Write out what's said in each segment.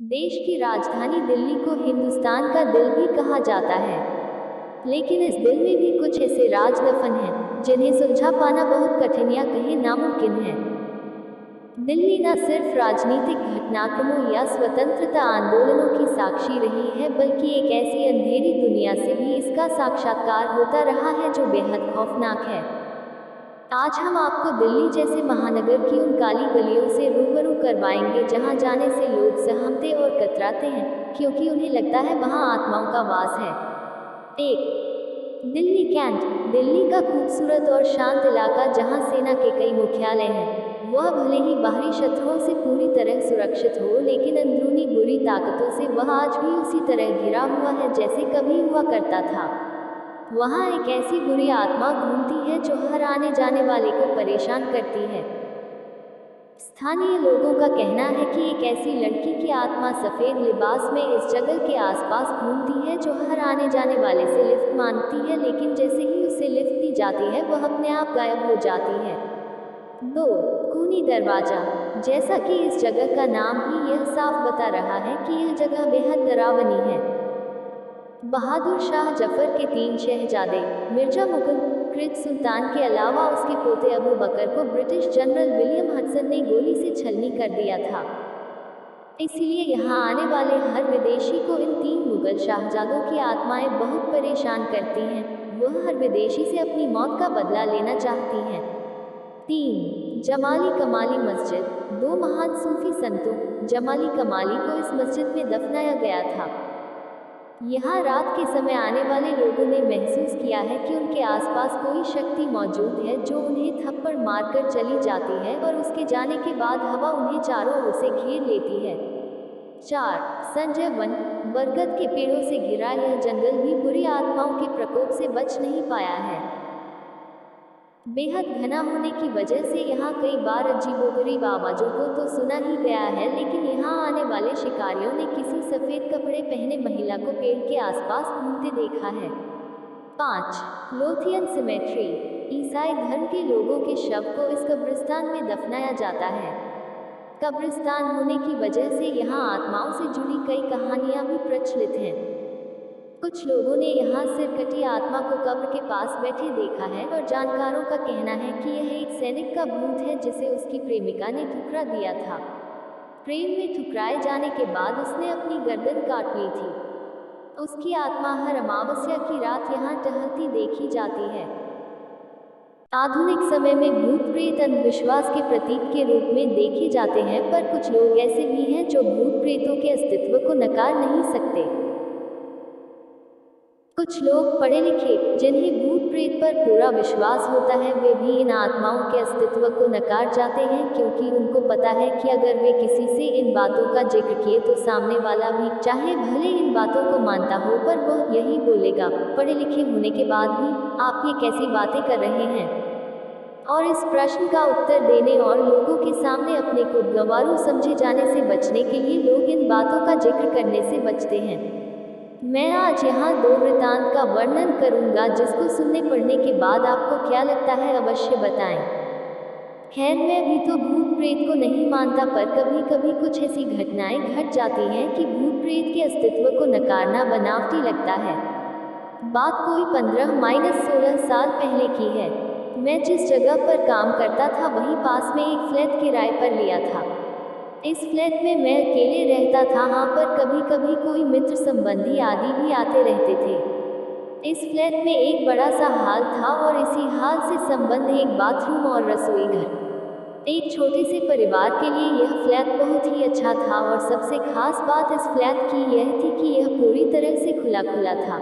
देश की राजधानी दिल्ली को हिंदुस्तान का दिल भी कहा जाता है, लेकिन इस दिल में भी कुछ ऐसे राज दफन हैं जिन्हें सुलझा पाना बहुत कठिन या कहीं नामुमकिन है। दिल्ली न सिर्फ राजनीतिक घटनाक्रमों या स्वतंत्रता आंदोलनों की साक्षी रही है, बल्कि एक ऐसी अंधेरी दुनिया से भी इसका साक्षात्कार होता रहा है जो बेहद खौफनाक है। आज हम आपको दिल्ली जैसे महानगर की उन काली गलियों से रूबरू करवाएंगे जहां जाने से लोग सहमते और कतराते हैं, क्योंकि उन्हें लगता है वहां आत्माओं का वास है। एक, दिल्ली कैंट। दिल्ली का खूबसूरत और शांत इलाका जहां सेना के कई मुख्यालय हैं, वह भले ही बाहरी शत्रुओं से पूरी तरह सुरक्षित हो, लेकिन अंदरूनी बुरी ताकतों से वह आज भी उसी तरह घिरा हुआ है जैसे कभी हुआ करता था। वहाँ एक ऐसी बुरी आत्मा घूमती है जो हर आने जाने वाले को परेशान करती है। स्थानीय लोगों का कहना है कि एक ऐसी लड़की की आत्मा सफ़ेद लिबास में इस जगह के आसपास घूमती है जो हर आने जाने वाले से लिफ्ट मांगती है, लेकिन जैसे ही उसे लिफ्ट दी जाती है वह अपने आप गायब हो जाती है। 2, खूनी दरवाजा। जैसा कि इस जगह का नाम ही यह साफ बता रहा है कि यह जगह बेहद डरावनी है। बहादुर शाह जफर के 3 शहजादे मिर्जा मुकुंद सुल्तान के अलावा उसके पोते अबू बकर को ब्रिटिश जनरल विलियम हडसन ने गोली से छलनी कर दिया था। इसलिए यहाँ आने वाले हर विदेशी को इन 3 मुगल शाहजादों की आत्माएं बहुत परेशान करती हैं। वह हर विदेशी से अपनी मौत का बदला लेना चाहती हैं। 3, जमाली कमाली मस्जिद। 2 महान सूफी संतों जमाली कमाली को इस मस्जिद में दफनाया गया था। यहाँ रात के समय आने वाले लोगों ने महसूस किया है कि उनके आसपास कोई शक्ति मौजूद है जो उन्हें थप्पड़ मारकर चली जाती है और उसके जाने के बाद हवा उन्हें चारों ओर से घेर लेती है। 4, संजय वन। बरगद के पेड़ों से घिरा यह जंगल भी बुरी आत्माओं के प्रकोप से बच नहीं पाया है। बेहद घना होने की वजह से यहाँ कई बार अजीबोगरीब आवाज़ों को तो सुना ही गया है, लेकिन यहाँ आने वाले शिकारियों ने किसी सफ़ेद कपड़े पहने महिला को पेड़ के आसपास घूमते देखा है। 5, लोथियन सिमेट्री। ईसाई धर्म के लोगों के शव को इस कब्रिस्तान में दफनाया जाता है। कब्रिस्तान होने की वजह से यहाँ आत्माओं से जुड़ी कई कहानियाँ भी प्रचलित हैं। कुछ लोगों ने यहाँ सिरकटी आत्मा को कब्र के पास बैठे देखा है और जानकारों का कहना है कि यह एक सैनिक का भूत है जिसे उसकी प्रेमिका ने ठुकरा दिया था। प्रेम में ठुकराए जाने के बाद उसने अपनी गर्दन काट ली थी। उसकी आत्मा हर अमावस्या की रात यहाँ टहलती देखी जाती है। आधुनिक समय में भूत प्रेत अंधविश्वास के प्रतीक के रूप में देखे जाते हैं, पर कुछ लोग ऐसे भी हैं जो भूत प्रेतों के अस्तित्व को नकार नहीं सकते। कुछ लोग पढ़े लिखे जिन्हें भूत प्रेत पर पूरा विश्वास होता है, वे भी इन आत्माओं के अस्तित्व को नकार जाते हैं, क्योंकि उनको पता है कि अगर वे किसी से इन बातों का जिक्र किए तो सामने वाला भी, चाहे भले इन बातों को मानता हो, पर वह यही बोलेगा, पढ़े लिखे होने के बाद भी आप ये कैसी बातें कर रहे हैं। और इस प्रश्न का उत्तर देने और लोगों के सामने अपने को गंवारू समझे जाने से बचने के लिए लोग इन बातों का जिक्र करने से बचते हैं। मैं आज यहाँ 2 वृत्तांत का वर्णन करूँगा जिसको सुनने पढ़ने के बाद आपको क्या लगता है अवश्य बताएं। खैर, मैं भी तो भूत प्रेत को नहीं मानता, पर कभी कभी कुछ ऐसी घटनाएं घट जाती हैं कि भूत प्रेत के अस्तित्व को नकारना बनावटी लगता है। बात कोई 15-16 साल पहले की है। मैं जिस जगह पर काम करता था वहीं पास में एक फ्लैट किराए पर लिया था। इस फ्लैट में मैं अकेले रहता था, हाँ, पर कभी कभी कोई मित्र संबंधी आदि भी आते रहते थे। इस फ्लैट में एक बड़ा सा हॉल था और इसी हॉल से संबंध एक बाथरूम और रसोई घर। एक छोटे से परिवार के लिए यह फ्लैट बहुत ही अच्छा था, और सबसे खास बात इस फ्लैट की यह थी कि यह पूरी तरह से खुला खुला था।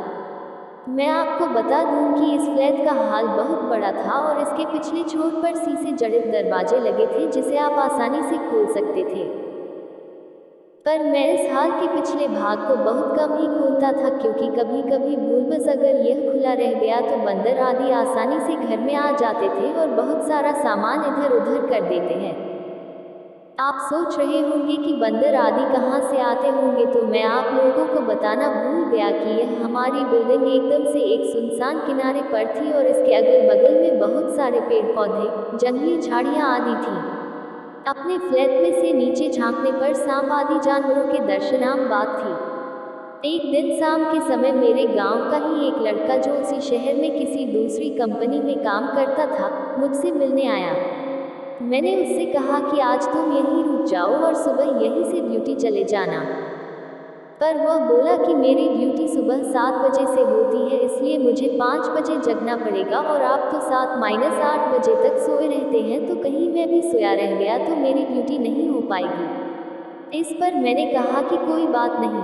मैं आपको बता दूं कि इस फ्लैट का हॉल बहुत बड़ा था और इसके पिछले छोर पर शीशे जड़े दरवाजे लगे थे जिसे आप आसानी से खोल सकते थे। पर मैं इस हॉल के पिछले भाग को बहुत कम ही खोलता था, क्योंकि कभी कभी भूलवश अगर यह खुला रह गया तो बंदर आदि आसानी से घर में आ जाते थे और बहुत सारा सामान इधर उधर कर देते हैं। आप सोच रहे होंगे कि बंदर आदि कहाँ से आते होंगे, तो मैं आप लोगों को बताना भूल गया कि यह हमारी बिल्डिंग एकदम से एक सुनसान किनारे पर थी और इसके अगल बगल में बहुत सारे पेड़ पौधे, जंगली झाड़ियाँ आदि थी। अपने फ्लैट में से नीचे झांकने पर सांप आदि जानवरों के दर्शन आम बात थी। एक दिन शाम के समय मेरे गांव का ही एक लड़का जो उसी शहर में किसी दूसरी कंपनी में काम करता था, मुझसे मिलने आया। मैंने उससे कहा कि आज तुम यहीं रुक जाओ और सुबह यहीं से ड्यूटी चले जाना। पर वह बोला कि मेरी ड्यूटी सुबह 7 बजे से होती है, इसलिए मुझे 5 बजे जगना पड़ेगा और आप तो 7-8 बजे तक सोए रहते हैं, तो कहीं मैं भी सोया रह गया तो मेरी ड्यूटी नहीं हो पाएगी। इस पर मैंने कहा कि कोई बात नहीं,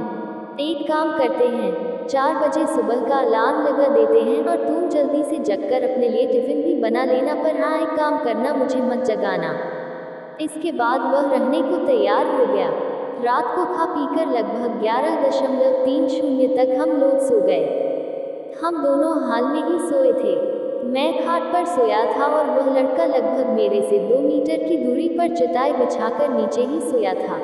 एक काम करते हैं, 4 बजे सुबह का अलार्म लगा देते हैं और तुम जल्दी से जगकर अपने लिए टिफिन भी बना लेना, पर हाँ एक काम करना, मुझे मत जगाना। इसके बाद वह रहने को तैयार हो गया। रात को खा पीकर लगभग 11:30 तक हम लोग सो गए। हम दोनों हाल में ही सोए थे। मैं खाट पर सोया था और वह लड़का लगभग मेरे से 2 मीटर की दूरी पर चटाई बिछाकर नीचे ही सोया था।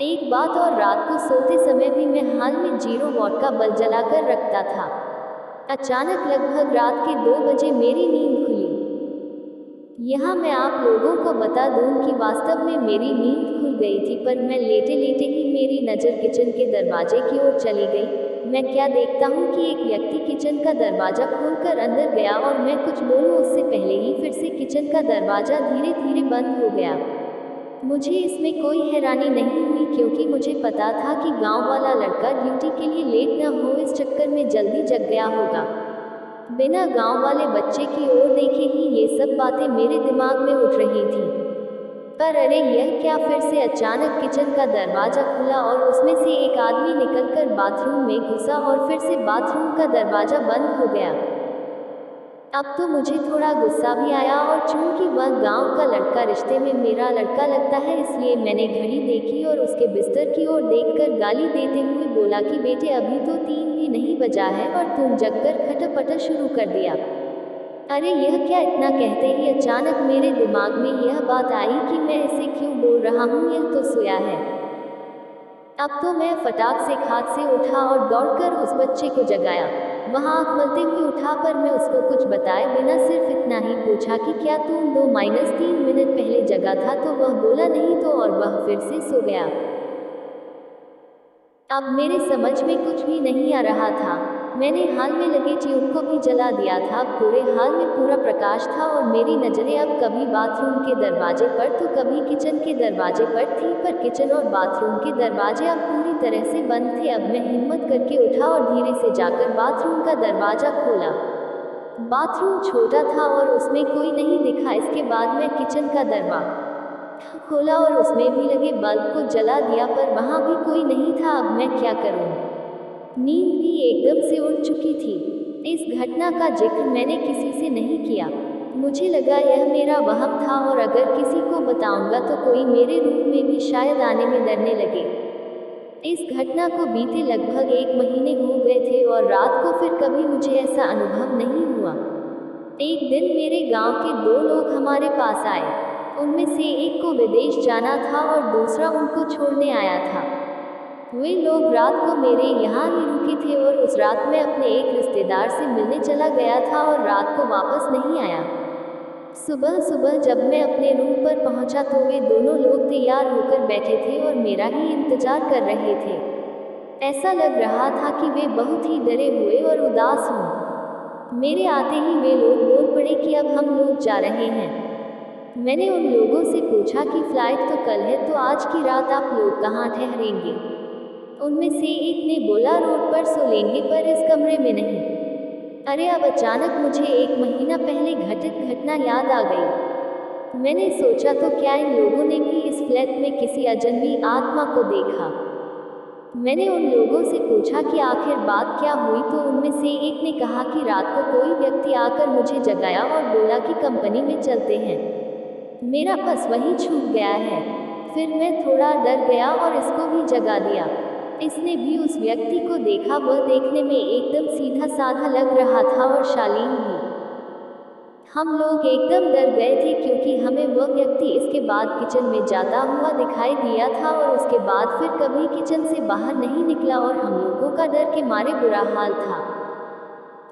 एक बात और, रात को सोते समय भी मैं हाल में 0 वॉट का बल्ब जलाकर रखता था। अचानक लगभग रात के 2 बजे मेरी नींद खुली। यहाँ मैं आप लोगों को बता दूं कि वास्तव में मेरी नींद खुल गई थी, पर मैं लेटे लेटे ही मेरी नज़र किचन के दरवाजे की ओर चली गई। मैं क्या देखता हूँ कि एक व्यक्ति किचन का दरवाजा खोलकर अंदर गया और मैं कुछ बोलूँ उससे पहले ही फिर से किचन का दरवाजा धीरे धीरे बंद हो गया। मुझे इसमें कोई हैरानी नहीं हुई, क्योंकि मुझे पता था कि गाँव वाला लड़का ड्यूटी के लिए लेट न हो इस चक्कर में जल्दी जग गया होगा। बिना गांव वाले बच्चे की ओर देखे ही ये सब बातें मेरे दिमाग में उठ रही थी। पर अरे यह क्या, फिर से अचानक किचन का दरवाजा खुला और उसमें से एक आदमी निकलकर बाथरूम में घुसा और फिर से बाथरूम का दरवाजा बंद हो गया। अब तो मुझे थोड़ा गुस्सा भी आया, और चूंकि वह गांव का लड़का रिश्ते में मेरा लड़का लगता है, इसलिए मैंने घड़ी देखी और उसके बिस्तर की ओर देखकर गाली देते हुए बोला कि बेटे अभी तो 3 भी नहीं बजा है और तुम जगकर खटपट शुरू कर दिया। अरे यह क्या, इतना कहते ही अचानक मेरे दिमाग में यह बात आई कि मैं इसे क्यों बोल रहा हूँ, यह तो सोया है। अब तो मैं फटाक से खाट से उठा और दौड़कर उस बच्चे को जगाया। वह आँख मलते हुए उठा, पर मैं उसको कुछ बताए बिना सिर्फ इतना ही पूछा कि क्या तू 2-3 मिनट पहले जगा था, तो वह बोला नहीं तो, और वह फिर से सो गया। अब मेरे समझ में कुछ भी नहीं आ रहा था। मैंने हाल में लगे ट्यूब को भी जला दिया था। पूरे हाल में पूरा प्रकाश था और मेरी नज़रें अब कभी बाथरूम के दरवाजे पर तो कभी किचन के दरवाजे पर थी, पर किचन और बाथरूम के दरवाजे अब पूरी तरह से बंद थे। अब मैं हिम्मत करके उठा और धीरे से जाकर बाथरूम का दरवाजा खोला। बाथरूम छोटा था और उसमें कोई नहीं दिखा। इसके बाद मैं किचन का दरवाजा खोला और उसमें भी लगे बल्ब को जला दिया, पर वहाँ भी कोई नहीं था। अब मैं क्या करूँ? नींद भी एकदम से उड़ चुकी थी। इस घटना का जिक्र मैंने किसी से नहीं किया। मुझे लगा यह मेरा वहम था, और अगर किसी को बताऊंगा तो कोई मेरे रूम में भी शायद आने में डरने लगे। इस घटना को बीते लगभग 1 महीने हो गए थे और रात को फिर कभी मुझे ऐसा अनुभव नहीं हुआ। एक दिन मेरे गांव के 2 लोग हमारे पास आए। उनमें से एक को विदेश जाना था और दूसरा उनको छोड़ने आया था। वे लोग रात को मेरे यहाँ ही रुके थे और उस रात मैं अपने एक रिश्तेदार से मिलने चला गया था और रात को वापस नहीं आया। सुबह सुबह जब मैं अपने रूम पर पहुंचा तो वे दोनों लोग तैयार होकर बैठे थे और मेरा ही इंतजार कर रहे थे। ऐसा लग रहा था कि वे बहुत ही डरे हुए और उदास हों। मेरे आते ही वे लोग बोल पड़े कि अब हम लोग जा रहे हैं। मैंने उन लोगों से पूछा कि फ्लाइट तो कल है, तो आज की रात आप लोग कहाँ ठहरेंगे? उनमें से एक ने बोला रोड पर सो लेंगे, पर इस कमरे में नहीं। अरे अब अचानक मुझे 1 महीना पहले घटित घटना याद आ गई। मैंने सोचा तो क्या इन लोगों ने भी इस फ्लैट में किसी अजनबी आत्मा को देखा? मैंने उन लोगों से पूछा कि आखिर बात क्या हुई, तो उनमें से एक ने कहा कि रात को कोई व्यक्ति आकर मुझे जगाया और बोला कि कंपनी में चलते हैं। मेरा बस वहीं छूट गया है। फिर मैं थोड़ा डर गया और इसको भी जगा दिया। इसने भी उस व्यक्ति को देखा। वह देखने में एकदम सीधा साधा लग रहा था और शालीन भी। हम लोग एकदम डर गए थे, क्योंकि हमें वह व्यक्ति इसके बाद किचन में जाता हुआ दिखाई दिया था और उसके बाद फिर कभी किचन से बाहर नहीं निकला और हम लोगों का डर के मारे बुरा हाल था।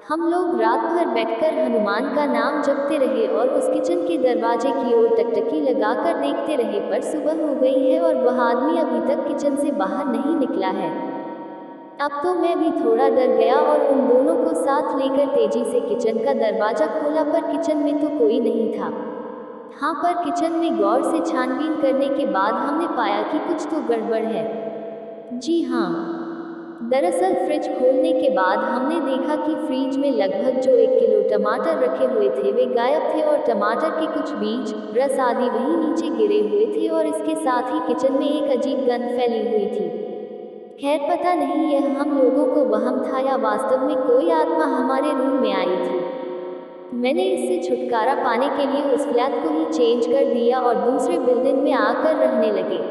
हम लोग रात भर बैठकर हनुमान का नाम जपते रहे और उस किचन के दरवाजे की ओर टकटकी लगाकर देखते रहे, पर सुबह हो गई है और वह आदमी अभी तक किचन से बाहर नहीं निकला है। अब तो मैं भी थोड़ा डर गया और उन दोनों को साथ लेकर तेजी से किचन का दरवाजा खोला, पर किचन में तो कोई नहीं था। हाँ, पर किचन में गौर से छानबीन करने के बाद हमने पाया कि कुछ तो गड़बड़ है। जी हाँ, दरअसल फ्रिज खोलने के बाद हमने देखा कि फ्रिज में लगभग जो 1 किलो टमाटर रखे हुए थे वे गायब थे और टमाटर के कुछ बीज, रस आदि वहीं नीचे गिरे हुए थे और इसके साथ ही किचन में एक अजीब गंध फैली हुई थी। खैर, पता नहीं यह हम लोगों को वहम था या वास्तव में कोई आत्मा हमारे रूम में आई थी। मैंने इससे छुटकारा पाने के लिए उस फ्लैट को ही चेंज कर दिया और दूसरे बिल्डिंग में आकर रहने लगे।